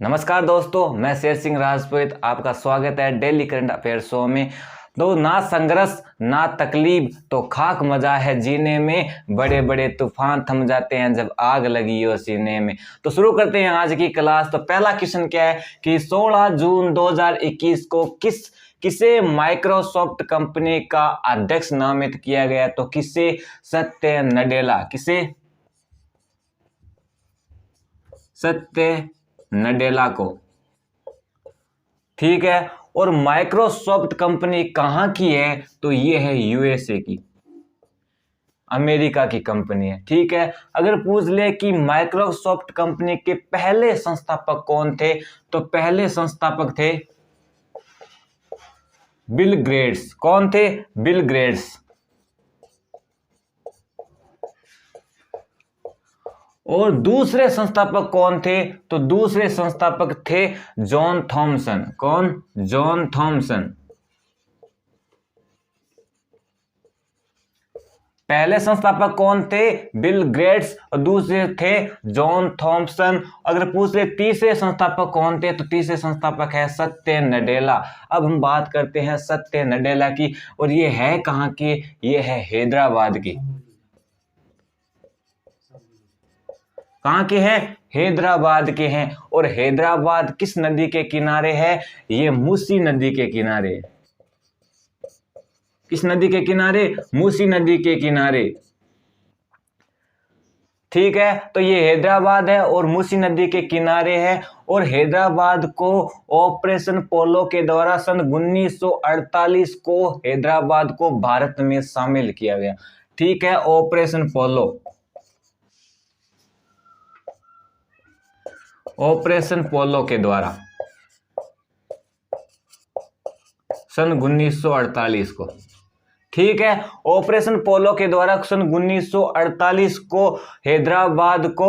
नमस्कार दोस्तों, मैं शेर सिंह राजपूत आपका स्वागत है डेली करंट अफेयर शो में। तो ना संघर्ष ना तकलीफ तो खाक मजा है जीने में, बड़े बड़े तूफान थम जाते हैं जब आग लगी हो सीने में। तो शुरू करते हैं आज की क्लास। तो पहला क्वेश्चन क्या है कि 16 जून 2021 को किसे माइक्रोसॉफ्ट कंपनी का अध्यक्ष नामित किया गया? तो किसे? सत्य नडेला। किसे? सत्य नडेला को। ठीक है। और माइक्रोसॉफ्ट कंपनी कहां की है? तो ये है यूएसए की, अमेरिका की कंपनी है। ठीक है। अगर पूछ ले कि माइक्रोसॉफ्ट कंपनी के पहले संस्थापक कौन थे, तो पहले संस्थापक थे बिल गेट्स। कौन थे? Bill Gates. और दूसरे संस्थापक कौन थे? तो दूसरे संस्थापक थे जॉन थॉमसन। कौन? John Thomson. पहले संस्थापक कौन थे? Bill Gates. और दूसरे थे जॉन थॉमसन। अगर पूछ ले तीसरे संस्थापक कौन थे, तो तीसरे संस्थापक है सत्य नडेला। अब हम बात करते हैं सत्य नडेला की, और ये है कहां की? ये है हैदराबाद की। कहां के हैं? हैदराबाद के हैं। और हैदराबाद किस नदी के किनारे है? ये मूसी नदी के किनारे। किस नदी के किनारे? मूसी नदी के किनारे। ठीक है। तो ये हैदराबाद है और मूसी नदी के किनारे है। और हैदराबाद को ऑपरेशन पोलो के द्वारा सन 1948 को हैदराबाद को भारत में शामिल किया गया। ठीक है। ऑपरेशन पोलो, ऑपरेशन पोलो के द्वारा सन 1948 को। ठीक है। ऑपरेशन पोलो के द्वारा सन 1948 को हैदराबाद को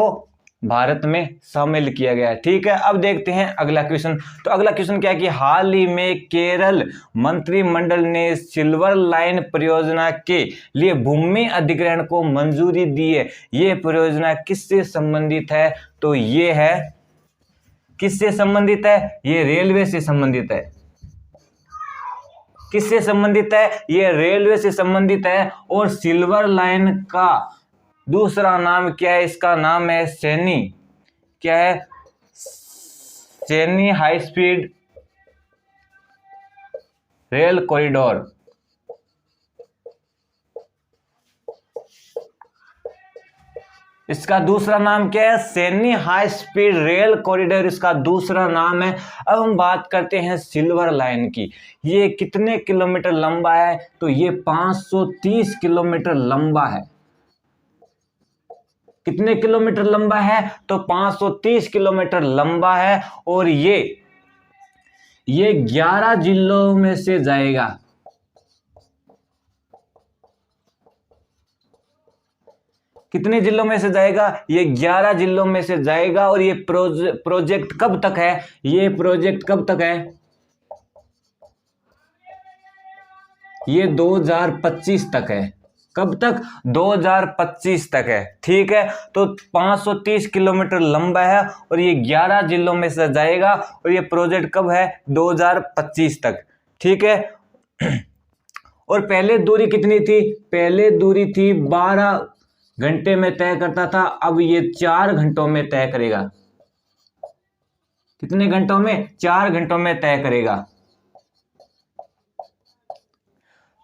भारत में शामिल किया गया। ठीक है। अब देखते हैं अगला क्वेश्चन। तो अगला क्वेश्चन क्या है कि हाल ही में केरल मंत्रिमंडल ने सिल्वर लाइन परियोजना के लिए भूमि अधिग्रहण को मंजूरी दी है। ये परियोजना किससे संबंधित है? तो ये है, किससे संबंधित है? ये रेलवे से संबंधित है। किससे संबंधित है? ये रेलवे से संबंधित है। और सिल्वर लाइन का दूसरा नाम क्या है? इसका नाम है सैनी। क्या है? Saini high speed rail corridor. इसका दूसरा नाम क्या है? Saini high speed rail corridor इसका दूसरा नाम है। अब हम बात करते हैं सिल्वर लाइन की। ये कितने किलोमीटर लंबा है? तो ये 530 किलोमीटर लंबा है। कितने किलोमीटर लंबा है? तो 530 किलोमीटर लंबा है। और ये 11 जिलों में से जाएगा। कितने जिलों में से जाएगा? ये 11 जिलों में से जाएगा। और ये प्रोजेक्ट कब तक है? ये प्रोजेक्ट कब तक है? ये 2025 तक है। कब तक? 2025 तक है। ठीक है। तो 530 किलोमीटर लंबा है और ये 11 जिलों में से जाएगा। और ये प्रोजेक्ट कब है? 2025 तक। ठीक है। और पहले दूरी कितनी थी? पहले दूरी थी 12 घंटे में तय करता था। अब ये 4 घंटों में तय करेगा। कितने घंटों में? 4 घंटों में तय करेगा।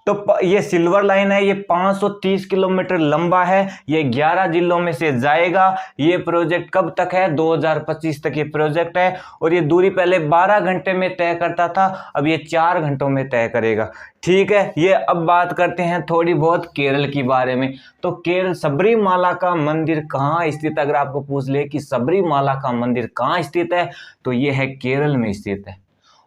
तो ये सिल्वर लाइन है, ये 530 किलोमीटर लंबा है, ये 11 जिलों में से जाएगा। ये प्रोजेक्ट कब तक है? 2025 तक ये प्रोजेक्ट है। और ये दूरी पहले 12 घंटे में तय करता था, अब ये 4 घंटों में तय करेगा। ठीक है। ये अब बात करते हैं थोड़ी बहुत केरल के बारे में। तो केरल सबरीमाला का मंदिर कहाँ स्थित है? अगर आपको पूछ ले कि सबरीमाला का मंदिर कहाँ स्थित है, तो ये है केरल में स्थित है।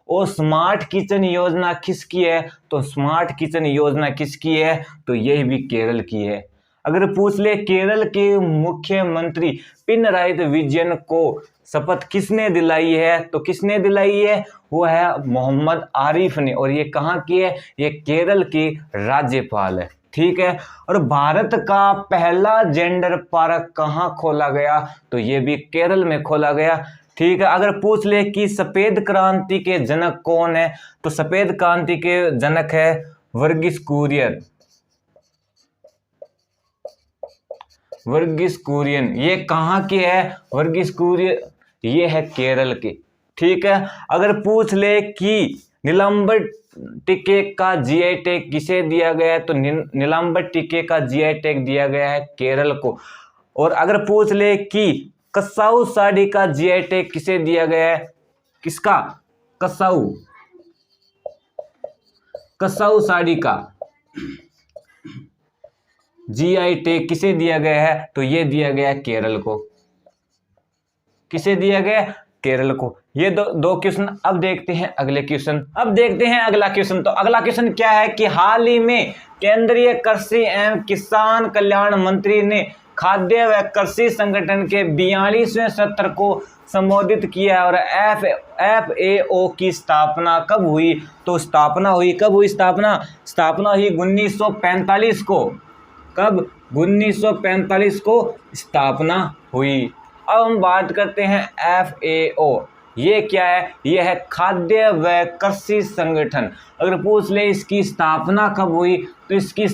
और स्मार्ट किचन योजना किसकी है? तो स्मार्ट किचन योजना किसकी है? तो यह भी केरल की है। अगर पूछ ले केरल के मुख्यमंत्री पिनराई विजयन को शपथ किसने दिलाई है, तो किसने दिलाई है? वो है मोहम्मद आरिफ ने। और ये कहाँ की है? ये केरल की राज्यपाल है। ठीक है। और भारत का पहला जेंडर पार्क कहाँ खोला गया? तो ये भी केरल में खोला गया। ठीक है। अगर पूछ ले कि सफेद क्रांति के जनक कौन है, तो सफेद क्रांति के जनक है वर्गीस कुरियन। वर्गीस कुरियन ये कहाँ के है? वर्गीस कुरियन ये है केरल के। ठीक है। अगर पूछ ले कि नीलांबर टिक्के का जीआई टैग किसे दिया गया है, तो नीलांबर टिक्के का जीआई टैग दिया गया है केरल को। और अगर पूछ ले कि कसाऊ साड़ी का जीआई टैग किसे दिया गया है, किसका? कसाऊ साड़ी का जीआई टैग किसे दिया गया है, तो ये दिया गया है केरल को। किसे दिया गया? केरल को। ये दो क्वेश्चन। अब देखते हैं अगले क्वेश्चन। अब देखते हैं अगला क्वेश्चन। तो अगला क्वेश्चन क्या है कि हाल ही में केंद्रीय कृषि एवं किसान कल्याण मंत्री ने खाद्य व कृषि संगठन के 42वें सत्र को संबोधित किया और FAO की स्थापना कब हुई? तो स्थापना हुई, कब हुई स्थापना? स्थापना हुई 1945 को। कब? 1945 को स्थापना हुई। अब हम बात करते हैं FAO। ये क्या है? ये है खाद्य व कृषि संगठन। अगर पूछ ले इसकी स्थापना कब हुई, तो इसकी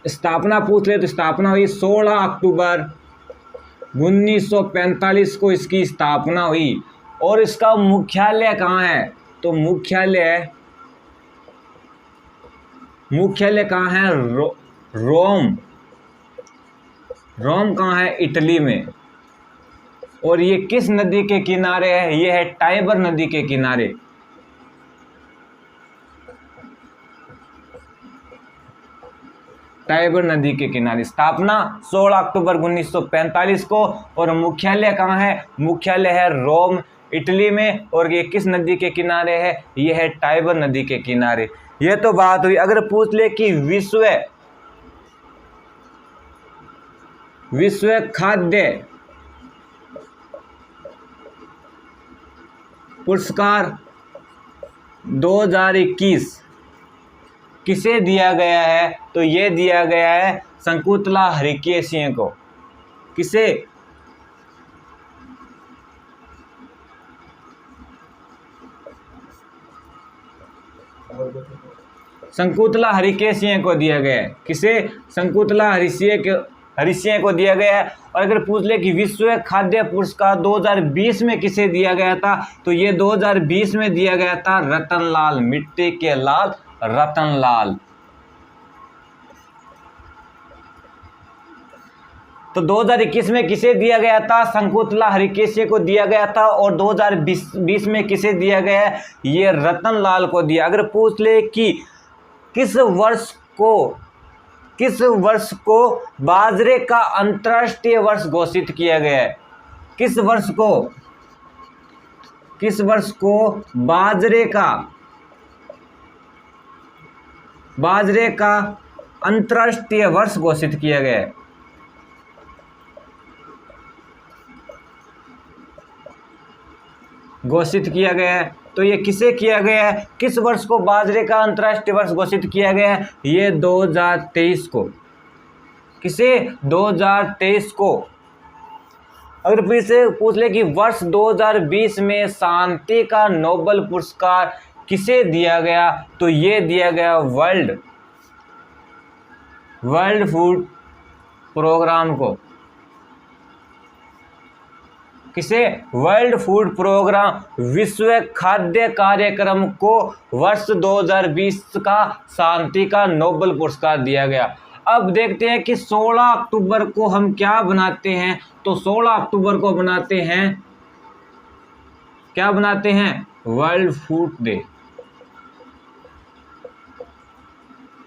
स्थापना पूछ ले तो स्थापना हुई 16 अक्टूबर 1945 को इसकी स्थापना हुई। और इसका मुख्यालय कहाँ है? तो मुख्यालय कहाँ है? रोम कहाँ है? इटली में। और ये किस नदी के किनारे है? ये है टाइबर नदी के किनारे। टाइबर नदी के किनारे। स्थापना 16 अक्टूबर 1945 को। और मुख्यालय कहाँ है? मुख्यालय है रोम इटली में। और ये किस नदी के किनारे है? ये है टाइबर नदी के किनारे। ये तो बात हुई। अगर पूछ ले कि विश्व खाद्य पुरस्कार 2021 किसे दिया गया है, तो ये दिया गया है शकुंतला हरिकेशिया को। किसे? शकुंतला हरिकेशिया को दिया गया है। किसे? शकुंतला हरिकेशिया को दिया गया है। और अगर पूछ ले कि विश्व खाद्य पुरस्कार 2020 में किसे दिया गया था, तो ये 2020 में दिया गया था रतनलाल, मिट्टी के लाल रतनलाल। तो 2021 में किसे दिया गया था? शकुंतला हरिकेशिया को दिया गया था। और 2020 में किसे दिया गया है? ये रतनलाल को दिया। अगर पूछ ले कि किस वर्ष को बाजरे का अंतर्राष्ट्रीय वर्ष घोषित किया गया है? किस वर्ष को बाजरे का अंतर्राष्ट्रीय वर्ष घोषित किया गया है? तो ये किसे किया गया है? किस वर्ष को बाजरे का अंतर्राष्ट्रीय वर्ष घोषित किया गया है? ये 2023 को। किसे? 2023 को। अगर फिर से पूछ ले कि वर्ष 2020 में शांति का नोबेल पुरस्कार किसे दिया गया, तो ये दिया गया वर्ल्ड फूड प्रोग्राम को। किसे? वर्ल्ड फूड प्रोग्राम, विश्व खाद्य कार्यक्रम को वर्ष 2020 का शांति का नोबेल पुरस्कार दिया गया। अब देखते हैं कि 16 अक्टूबर को हम क्या बनाते हैं। तो 16 अक्टूबर को बनाते हैं, क्या बनाते हैं? World food day.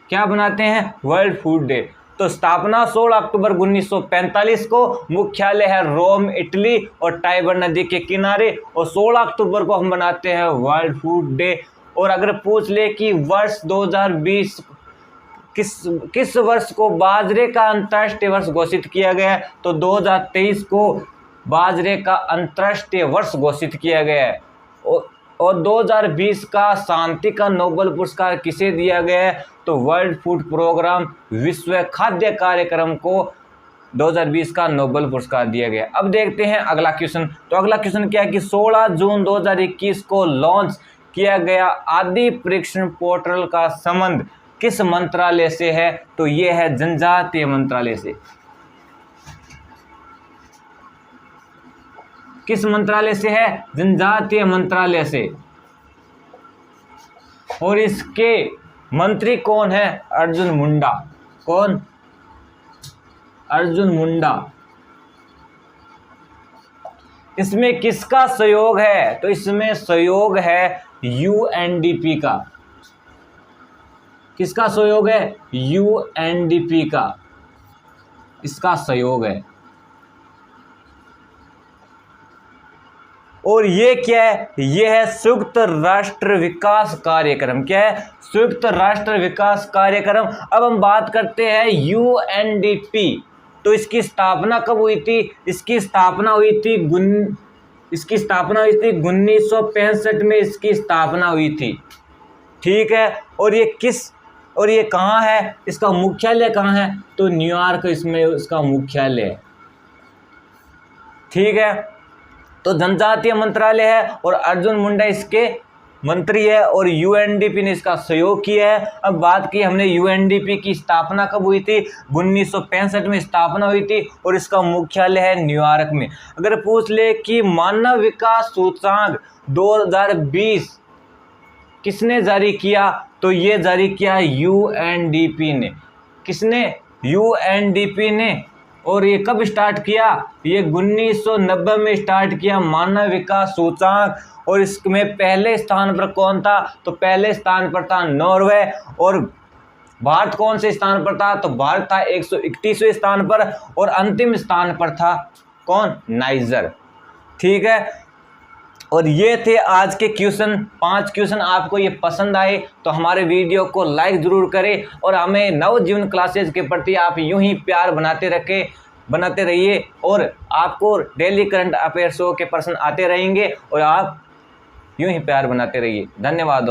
क्या बनाते हैं? World food day. तो स्थापना 16 अक्टूबर 1945 को। मुख्यालय है रोम इटली और टाइबर नदी के किनारे। और 16 अक्टूबर को हम बनाते हैं वर्ल्ड फूड डे। और अगर पूछ ले कि वर्ष 2020 किस वर्ष को बाजरे का अंतर्राष्ट्रीय वर्ष घोषित किया गया है, तो 2023 को बाजरे का अंतर्राष्ट्रीय वर्ष घोषित किया गया है। और 2020 का शांति का नोबेल पुरस्कार किसे दिया गया है, तो वर्ल्ड फूड प्रोग्राम, विश्व खाद्य कार्यक्रम को 2020 का नोबेल पुरस्कार दिया गया। अब देखते हैं अगला क्वेश्चन। तो अगला क्वेश्चन क्या है कि 16 जून 2021 को लॉन्च किया गया आदि परीक्षण पोर्टल का संबंध किस मंत्रालय से है? तो ये है जनजातीय मंत्रालय से। किस मंत्रालय से है? जनजातीय मंत्रालय से। और इसके मंत्री कौन है? अर्जुन मुंडा। कौन? अर्जुन मुंडा। इसमें किसका सहयोग है? तो इसमें सहयोग है यूएनडीपी का। किसका सहयोग है? यूएनडीपी का इसका सहयोग है। और ये क्या है? ये है संयुक्त राष्ट्र विकास कार्यक्रम। क्या है? संयुक्त राष्ट्र विकास कार्यक्रम। अब हम बात करते हैं यूएनडीपी। तो इसकी स्थापना कब हुई थी? इसकी स्थापना हुई थी 1965 में इसकी स्थापना हुई थी। ठीक है। और ये कहाँ है? इसका मुख्यालय कहाँ है? तो न्यूयॉर्क इसमें इसका मुख्यालय है। ठीक है। तो जनजातीय मंत्रालय है और अर्जुन मुंडा इसके मंत्री है और यूएनडीपी ने इसका सहयोग किया है। अब बात की हमने यूएनडीपी की स्थापना कब हुई थी? 1965 में स्थापना हुई थी और इसका मुख्यालय है न्यूयॉर्क में। अगर पूछ ले कि मानव विकास सूचकांक 2020 किसने जारी किया? तो ये जारी किया यूएनडीपी ने। किसने? यूएनडीपी ने। और ये कब स्टार्ट किया? ये 1990 में स्टार्ट किया मानव विकास सूचकांक। और इसमें पहले स्थान पर कौन था? तो पहले स्थान पर था नॉर्वे। और भारत कौन से स्थान पर था? तो भारत था 131वें स्थान पर। और अंतिम स्थान पर था कौन? नाइजर। ठीक है। और ये थे आज के क्वेश्चन। 5 क्वेश्चन आपको ये पसंद आए तो हमारे वीडियो को लाइक ज़रूर करें और हमें नवजीवन क्लासेज के प्रति आप यूं ही प्यार बनाते रहिए। और आपको डेली करंट अफेयर्स के प्रश्न आते रहेंगे और आप यूं ही प्यार बनाते रहिए। धन्यवाद।